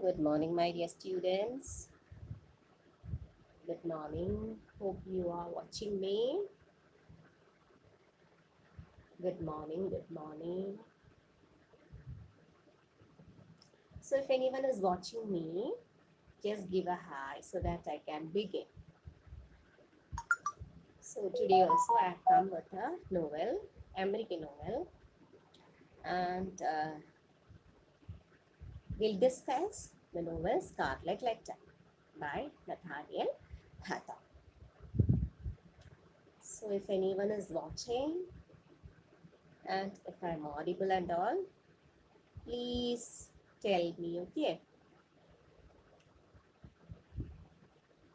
Good morning, my dear students. Good morning. Hope you are watching me. Good morning. Good morning. So if anyone is watching me, just give a hi so that I can begin. So today also I have come with a novel, American novel, and we'll discuss the novel Scarlet Letter by Nathaniel Hawthorne. So if anyone is watching and if I'm audible and all, please tell me, okay?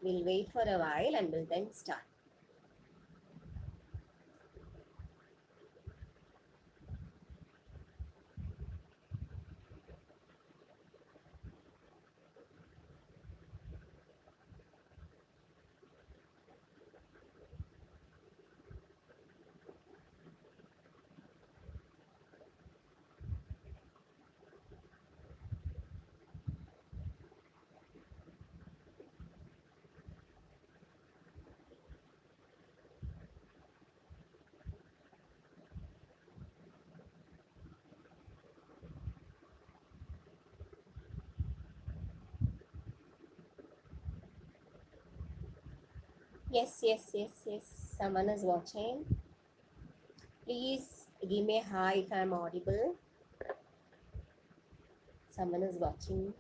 We'll wait for a while and we'll then start. Yes. Someone is watching. Please give me a hi if I'm audible. Someone is watching.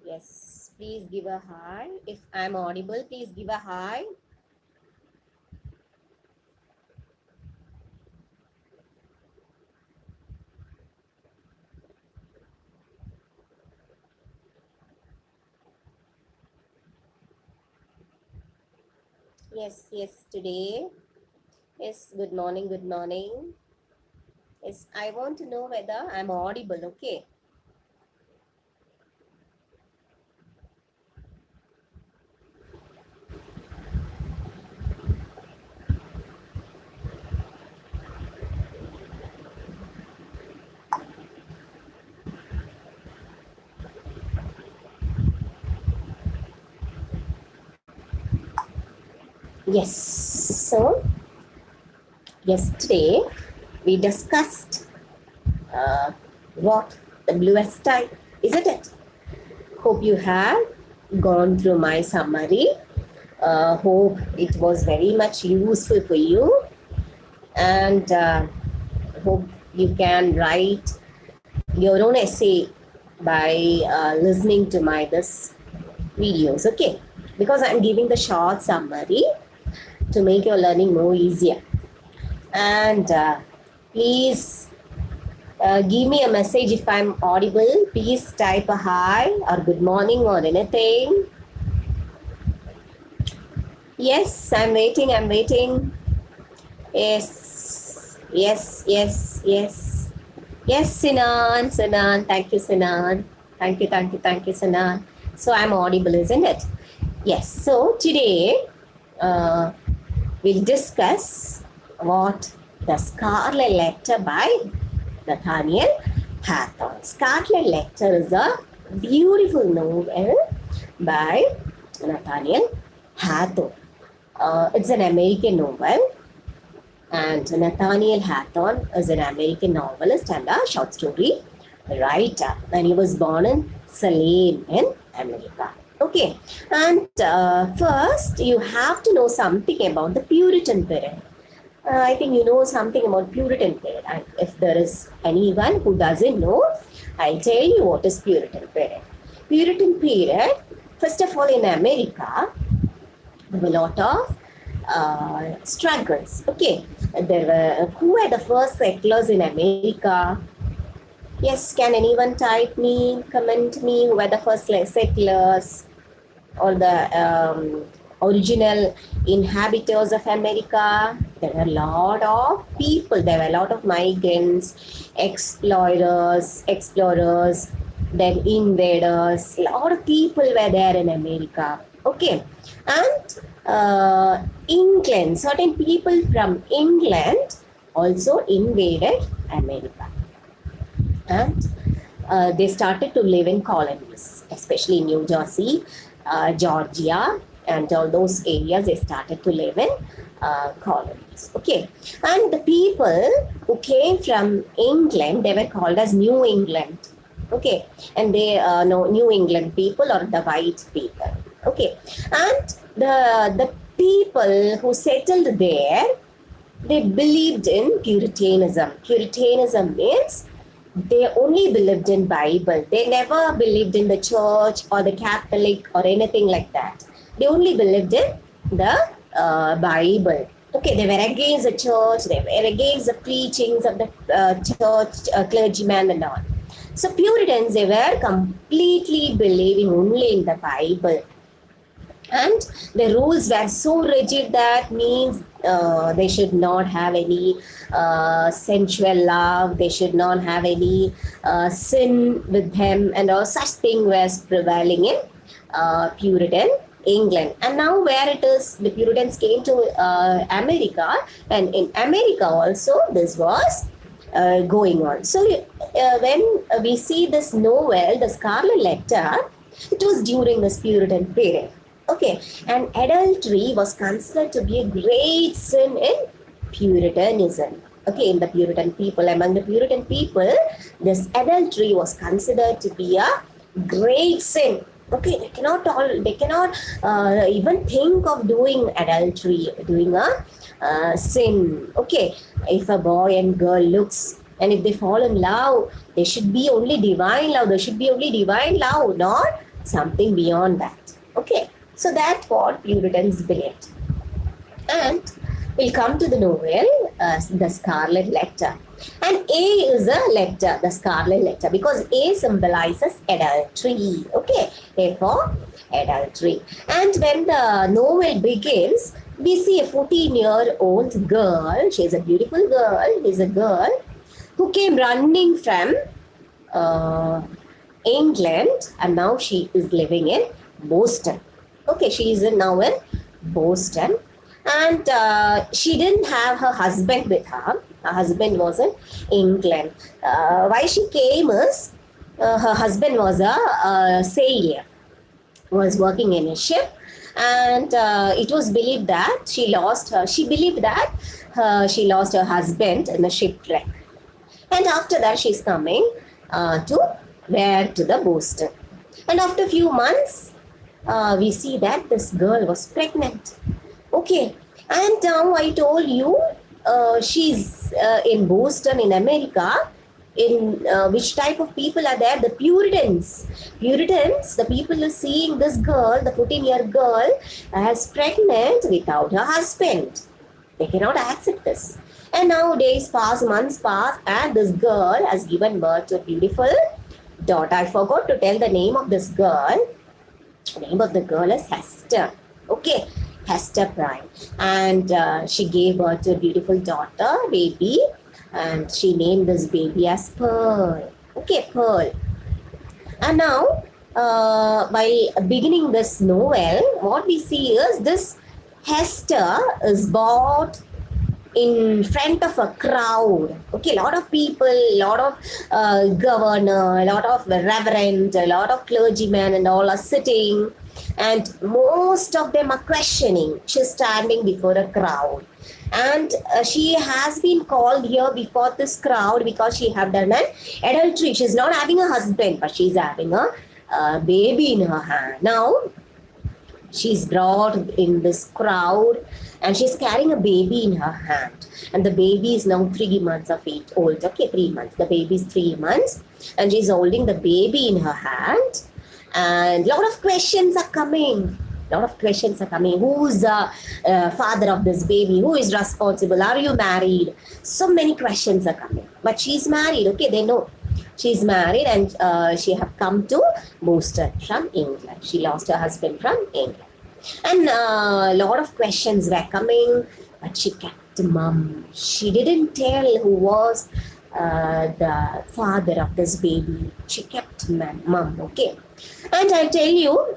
Yes, please give a hi. If I'm audible, please give a hi. Yes, today. Yes, good morning. Yes, I want to know whether I'm audible, okay? Yes, so yesterday we discussed what the bluest sky, isn't it? Hope you have gone through my summary. Hope it was very much useful for you, and hope you can write your own essay by listening to my this videos, okay? Because I'm giving the short summary to make your learning more easier. And please give me a message if I'm audible. Please type a hi or good morning or anything. Yes, I'm waiting. Yes. Yes, Sinan. Thank you, Sinan. Thank you, Sinan. So I'm audible, isn't it? Yes. So today we'll discuss what the Scarlet Letter by Nathaniel Hawthorne. Scarlet Letter is a beautiful novel by Nathaniel Hawthorne. It's an American novel, and Nathaniel Hawthorne is an American novelist and a short story writer. And he was born in Salem in America. Okay, and first you have to know something about the Puritan period. I think you know something about Puritan period. And if there is anyone who doesn't know, I'll tell you what is Puritan period. Puritan period, first of all, in America, there were a lot of struggles. Okay, who were the first settlers in America? Yes, can anyone comment me, who were the first settlers or the original inhabitants of America? There were a lot of people, there were a lot of migrants, explorers, then invaders. A lot of people were there in America. Okay, and England, certain people from England also invaded America. And they started to live in colonies, especially in New Jersey, Georgia, and all those areas. They started to live in colonies. Okay, and the people who came from England, they were called as New England. Okay, and they no New England people or the white people. Okay, and the people who settled there, they believed in Puritanism. Puritanism means they only believed in Bible. They never believed in the church or the Catholic or anything like that. They only believed in the Bible. Okay, they were against the church. They were against the preachings of the church clergyman and all. So Puritans, they were completely believing only in the Bible. And the rules were so rigid that means they should not have any sensual love, they should not have any sin with them, and all such thing was prevailing in Puritan England. And now where it is, the Puritans came to America, and in America also this was going on. So when we see this novel, The Scarlet Letter, it was during this Puritan period. Okay, and adultery was considered to be a great sin in Puritanism. Okay, in the Puritan people, among the Puritan people, this adultery was considered to be a great sin. Okay, they cannot even think of doing adultery, doing a sin. Okay, if a boy and girl looks, and if they fall in love, there should be only divine love. There should be only divine love, not something beyond that. Okay. So that's what Puritans believed. And we'll come to the novel, The Scarlet Letter. And A is a letter, the Scarlet Letter, because A symbolizes adultery. Okay, therefore, adultery. And when the novel begins, we see a 14-year-old girl. She's a beautiful girl. She's a girl who came running from England, and now she is living in Boston. Okay, she is now in Boston, and she didn't have her husband with her. Her husband was in England. Why she came is her husband was a sailor, was working in a ship, and it was believed that she lost her. She believed that she lost her husband in a shipwreck, and after that she's coming to the Boston, and after a few months. We see that this girl was pregnant. Okay, and now I told you she's in Boston in America. In which type of people are there? The Puritans. Puritans, the people are seeing this girl, the 14-year girl, as pregnant without her husband. They cannot accept this. And now days pass, months pass, and this girl has given birth to a beautiful daughter. I forgot to tell the name of this girl. The name of the girl is Hester. Okay, Hester Prime. And she gave birth to a beautiful daughter, baby. And she named this baby as Pearl. Okay, Pearl. And now, while beginning this novel, what we see is this Hester is brought in front of a crowd. Okay, a lot of people, a lot of governor, a lot of reverend, a lot of clergymen and all are sitting, and most of them are questioning. She's standing before a crowd, and she has been called here before this crowd because she have done an adultery. She's not having a husband, but she's having a baby in her hand. Now she's brought in this crowd, and she's carrying a baby in her hand. And the baby is now 3 months of age old. Okay, 3 months. The baby is 3 months. And she's holding the baby in her hand. And a lot of questions are coming. Who's the father of this baby? Who is responsible? Are you married? So many questions are coming. But she's married. Okay, they know. She's married, and she have come to Boston from England. She lost her husband from England. And a lot of questions were coming, but she kept mum. She didn't tell who was the father of this baby. She kept mum, okay? And I'll tell you,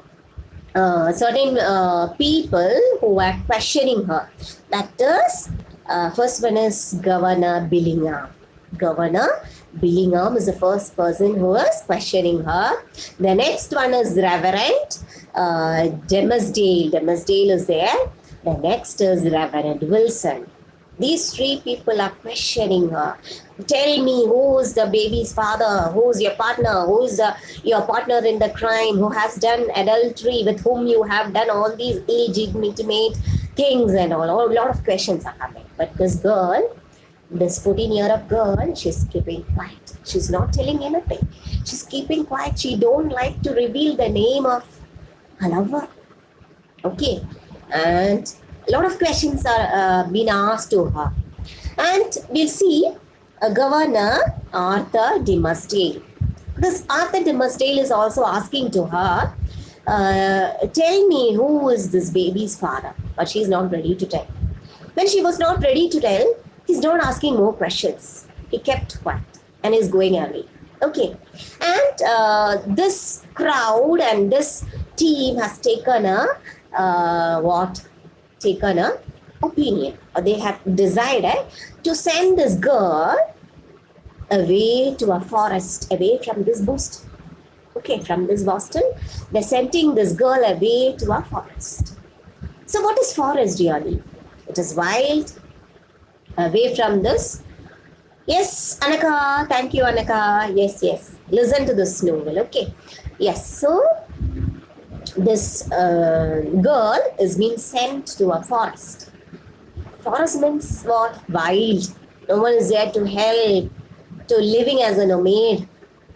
certain people who were questioning her. That is, first one is Governor Billingham. Governor Billingham is the first person who is questioning her. The next one is Reverend Demasdale. Demasdale is there. The next is Reverend Wilson. These three people are questioning her. Tell me, who is the baby's father? Who is your partner? Who is your partner in the crime? Who has done adultery? With whom you have done all these illegitimate things and all? A lot of questions are coming. But this girl, this 14-year-old girl, she's keeping quiet. She's not telling anything. She's keeping quiet. She don't like to reveal the name of her lover. Okay. And a lot of questions are being asked to her. And we'll see Governor Arthur Demasdale. This Arthur Demasdale is also asking to her, tell me who is this baby's father. But she's not ready to tell. When she was not ready to tell, he's not asking more questions. He kept quiet and is going away. Okay. And this crowd and this team has taken taken a opinion, or they have decided to send this girl away to a forest, away from this Boston. Okay, from this Boston, they're sending this girl away to a forest. So what is forest really? It is wild, away from this. Yes, Anaka, thank you, Anaka. Yes. Listen to this novel, okay? Yes, so this girl is being sent to a forest. Forest means what? Wild. No one is there to help, to living as a nomad,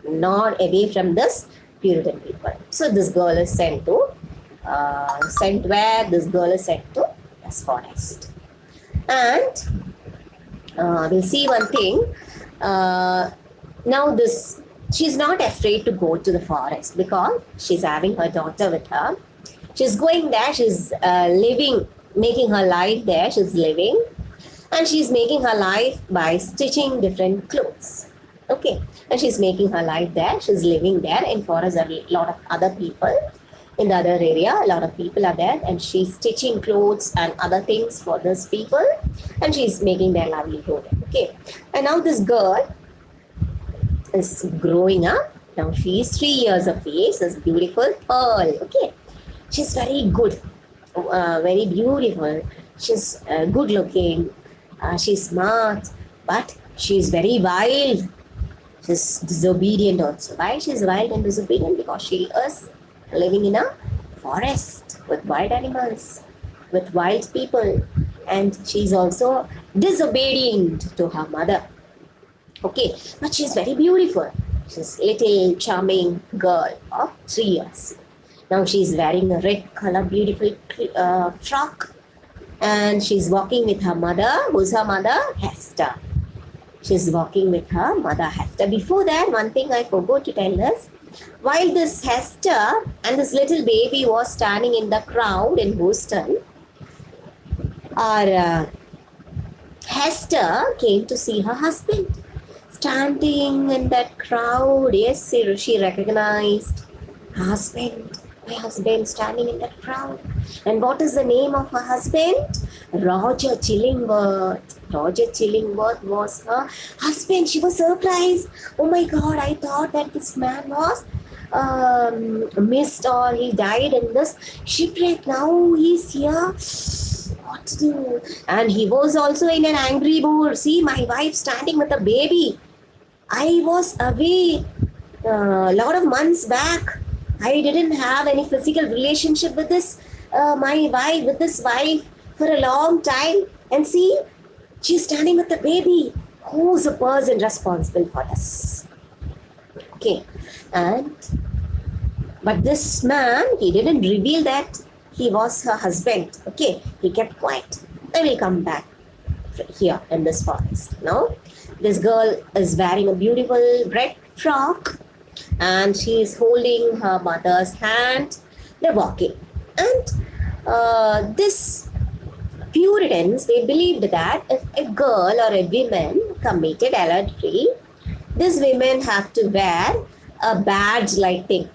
not away from this Puritan people. So this girl is sent to, sent where? This girl is sent to this forest. And we'll see one thing. Now this, she's not afraid to go to the forest because she's having her daughter with her. She's going there, she's living, making her life there, she's living. And she's making her life by stitching different clothes. Okay. And she's making her life there, she's living there. In forest, there are a lot of other people. In the other area, a lot of people are there. And she's stitching clothes and other things for these people. And she's making their livelihood. Okay. And now this girl is growing up. Now she is 3 years of age. This beautiful Pearl. Okay. She's very good. Very beautiful. She's good looking. She's smart. But she's very wild. She's disobedient also. Why she's wild and disobedient? Because she is living in a forest with wild animals, with wild people. And she's also disobedient to her mother. Okay, but she's very beautiful. She's a little charming girl of 3 years. Now she's wearing a red color beautiful frock. And she's walking with her mother. Who's her mother? Hester. She's walking with her mother Hester. Before that, one thing I forgot to tell us. While this Hester and this little baby was standing in the crowd in Boston, our Hester came to see her husband. Standing in that crowd, yes, she recognized her husband. My husband standing in that crowd. And what is the name of her husband? Roger Chillingworth. Roger Chillingworth was her husband. She was surprised. Oh my God, I thought that this man was missed or he died in this shipwreck. Now he's here. What to do? And he was also in an angry mood. See, my wife standing with a baby. I was away a lot of months back. I didn't have any physical relationship with this wife for a long time. And see, she's standing with the baby. Who's the person responsible for this? Okay. But this man, he didn't reveal that he was her husband. Okay. He kept quiet. I will come back here in this forest. Now, this girl is wearing a beautiful red frock. And she is holding her mother's hand. They're walking. And this Puritans, they believed that if a girl or a woman committed adultery, these women have to wear a badge-like thing,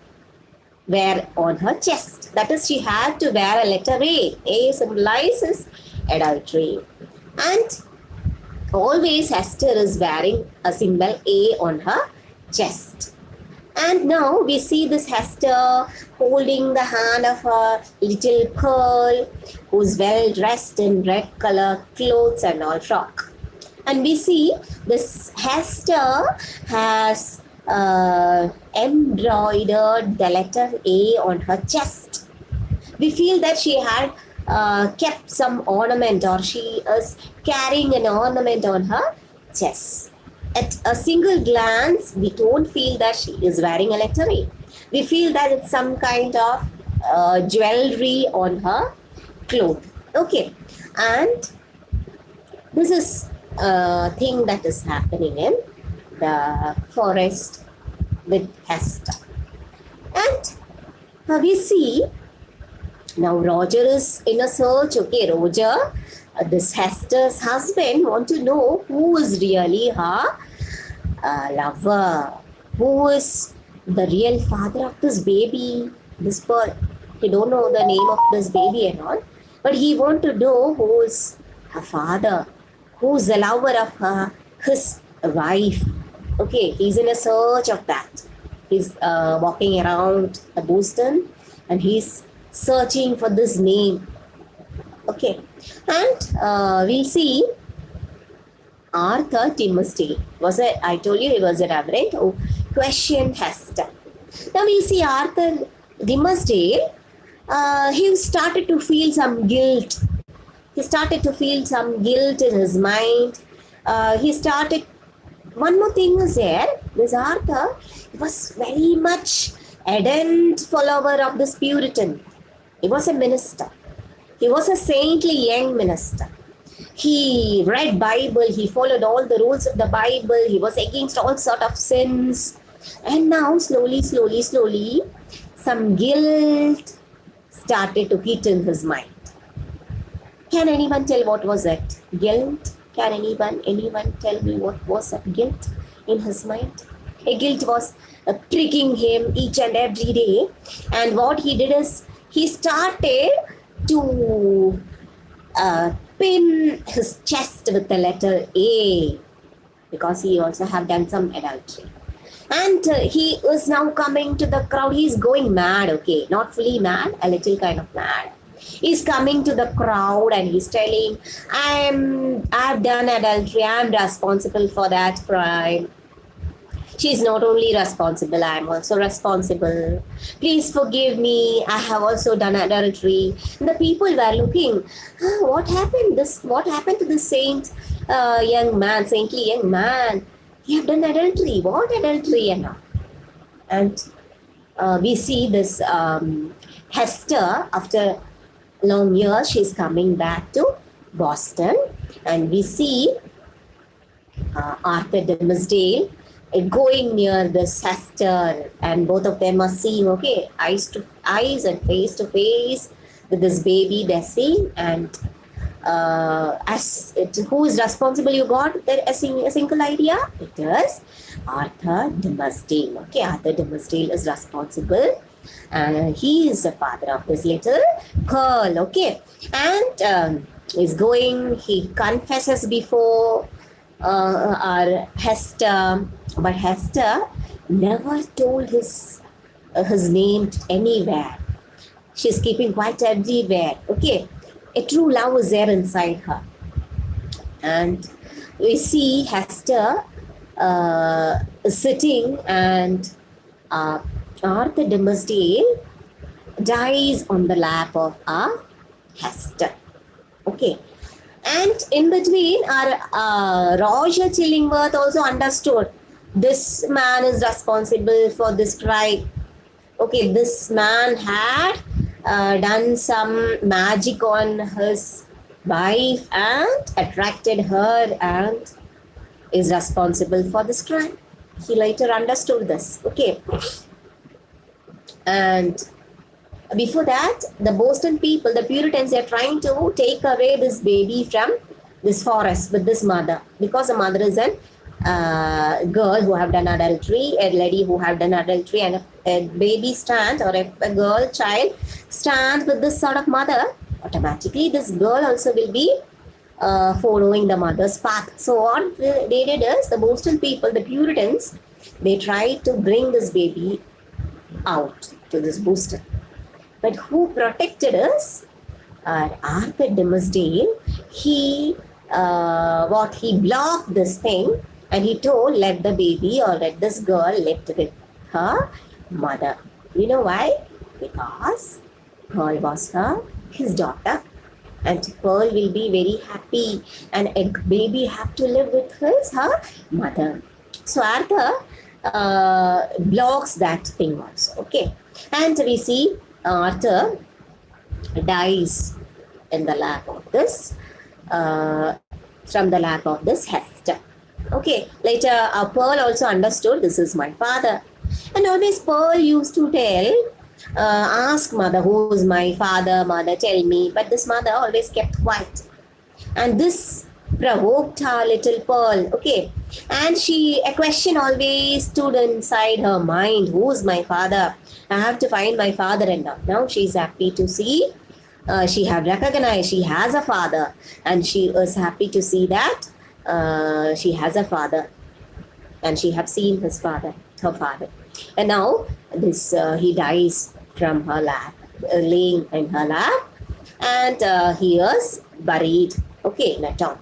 wear on her chest. That is, she had to wear a letter A. A symbolizes adultery. And always Hester is wearing a symbol A on her chest. And now we see this Hester holding the hand of a little girl who's well dressed in red color clothes and all frock. And we see this Hester has embroidered the letter A on her chest. We feel that she had kept some ornament, or she is carrying an ornament on her chest. At a single glance, we don't feel that she is wearing a letter A. We feel that it's some kind of jewelry on her cloth. Okay, and this is a thing that is happening in the forest with Hester. And we see now Roger is in a search. Okay, Roger, this Hester's husband, want to know who is really her lover, who is the real father of this baby, this bird. He don't know the name of this baby and all, but he want to know who is her father, who's the lover of his wife. Okay, he's in a search of that. He's walking around Boston and he's searching for this name. Okay, and we'll see Arthur Timothy. I told you he was a reverend who questioned Hester. Now we'll see Arthur Dimsdale. He started to feel some guilt. He started to feel some guilt in his mind. One more thing was there. This Arthur was very much ardent follower of this Puritan. He was a minister. He was a saintly young minister. He read Bible. He followed all the rules of the Bible. He was against all sort of sins. And now slowly, some guilt started to hit in his mind. Can anyone tell what was it? Guilt? Can anyone tell me what was that guilt in his mind? A guilt was pricking him each and every day. And what he did is he started to pin his chest with the letter A, because he also have done some adultery. And he is now coming to the crowd. He's going mad, okay, not fully mad, a little kind of mad. He's coming to the crowd and he's telling, I've done adultery, I'm responsible for that crime. She's not only responsible, I'm also responsible. Please forgive me, I have also done adultery. And the people were looking, what happened to this saintly young man? You have done adultery. What adultery? And we see this Hester, after long years, she's coming back to Boston. And we see Arthur Dimsdale going near this Hester, and both of them are seeing, okay, eyes to eyes and face to face with this baby they're seeing. And who is responsible? You got there a single idea? It is Arthur Dimsdale. Okay, Arthur Dimsdale is responsible, and he is the father of this little girl. Okay, and he confesses before our Hester, but Hester never told his name anywhere. She's keeping quiet everywhere. Okay, a true love is there inside her. And we see Hester sitting, and Arthur Dimsdale dies on the lap of Hester. Okay. And in between, our Roger Chillingworth also understood this man is responsible for this crime. Okay, this man had done some magic on his wife and attracted her and is responsible for this crime. He later understood this. Okay. And before that, the Boston people, the Puritans, they are trying to take away this baby from this forest with this mother, because the mother is a girl who have done adultery, a lady who have done adultery, and if a baby stands, or if a girl child stands with this sort of mother, automatically this girl also will be following the mother's path. So what they did is, the Boston people, the Puritans, they tried to bring this baby out to this Boston. But who protected us? Arthur Dimmesdale. He blocked this thing, and he told, let the baby or let this girl live with her mother. You know why? Because Pearl was his daughter, and Pearl will be very happy, and a baby have to live with her mother. So Arthur blocks that thing also. Okay, and we see Arthur dies in the lap of this, from the lap of this Hester. Okay, later Pearl also understood, this is my father. And always Pearl used to ask mother, who is my father, mother, tell me. But this mother always kept quiet. And this provoked her little Pearl. Okay, and a question always stood inside her mind, who is my father? I have to find my father. And now she's happy to see, she have recognized she has a father, and she is happy to see that she has a father, and she have seen her father. And now this he dies from her lap, laying in her lap, and he is buried, okay, in a tomb.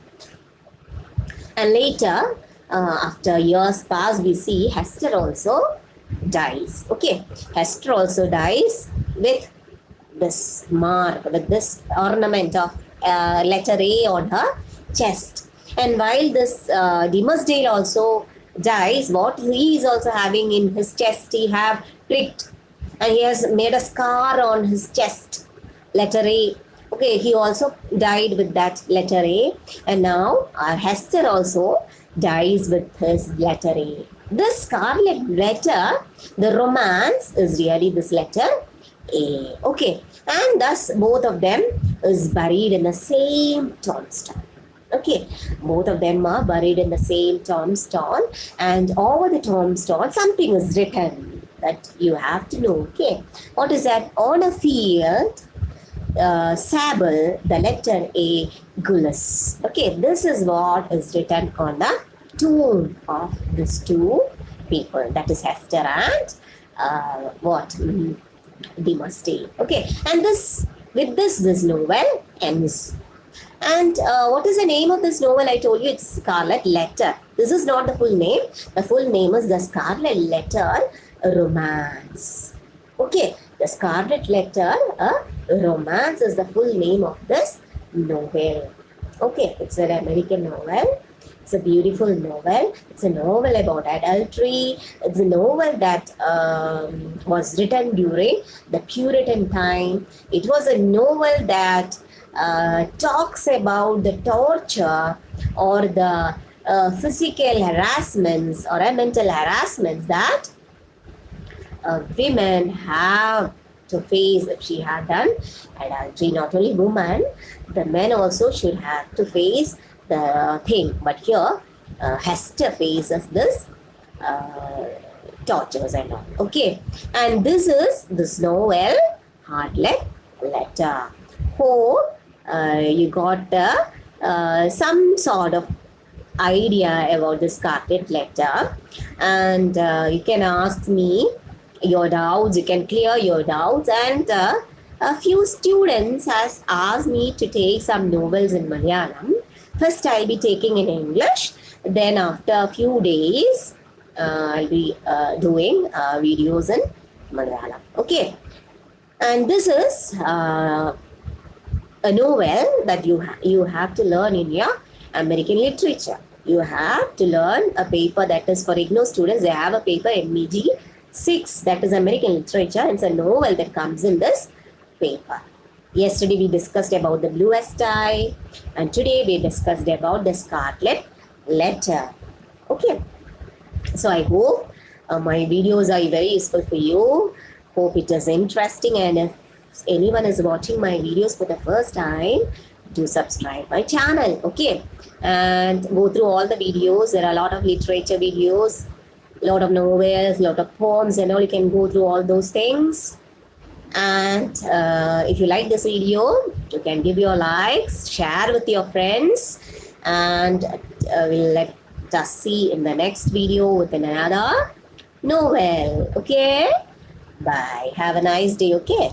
And later, after years pass, we see Hester also dies. Okay, Hester also dies with this mark, with this ornament of letter A on her chest. And while this Dimmesdale also dies, what he is also having in his chest, he have pricked, and he has made a scar on his chest, letter A. Okay, he also died with that letter A, and now our Hester also dies with his letter A. This Scarlet Letter, the romance is really this letter A. Okay, and thus both of them is buried in the same tombstone. Okay, both of them are buried in the same tombstone, and over the tombstone something is written that you have to know. Okay, what is that? On a field, sable, the letter A, gules. Okay, this is what is written on the tomb of these two people, that is Hester and Dimmesdale. Okay, and this novel ends. And what is the name of this novel? I told you it's Scarlet Letter. This is not the full name. The full name is the Scarlet Letter Romance. Okay, the Scarlet Letter Romance is the full name of this novel. Okay, it's an American novel. It's a beautiful novel. It's a novel about adultery. It's a novel that was written during the Puritan time. It was a novel that talks about the torture or the physical harassments or mental harassments that women have to face if she had done adultery. Not only women, the men also should have to face the thing. But here, Hester faces this tortures and all. Okay, and this is this novel, Scarlet Letter. Hope you got some sort of idea about the Scarlet Letter, and you can ask me your doubts, you can clear your doubts, and a few students has asked me to take some novels in Malayalam. First I'll be taking in English, then after a few days I'll be doing videos in Malayalam. Okay, and this is a novel that you have to learn in your American literature. You have to learn a paper that is for IGNOU students. They have a paper MEG 6, that is American literature, and it's a novel that comes in this paper. Yesterday we discussed about the bluest eye, and today we discussed about the Scarlet Letter. Okay, so I hope my videos are very useful for you. Hope it is interesting, and if anyone is watching my videos for the first time, do subscribe my channel. Okay, and go through all the videos. There are a lot of literature videos, a lot of novels, a lot of poems and all. You can go through all those things. And if you like this video, you can give your likes, share with your friends, and we'll let us see in the next video with another novel. Okay? Bye. Have a nice day. Okay?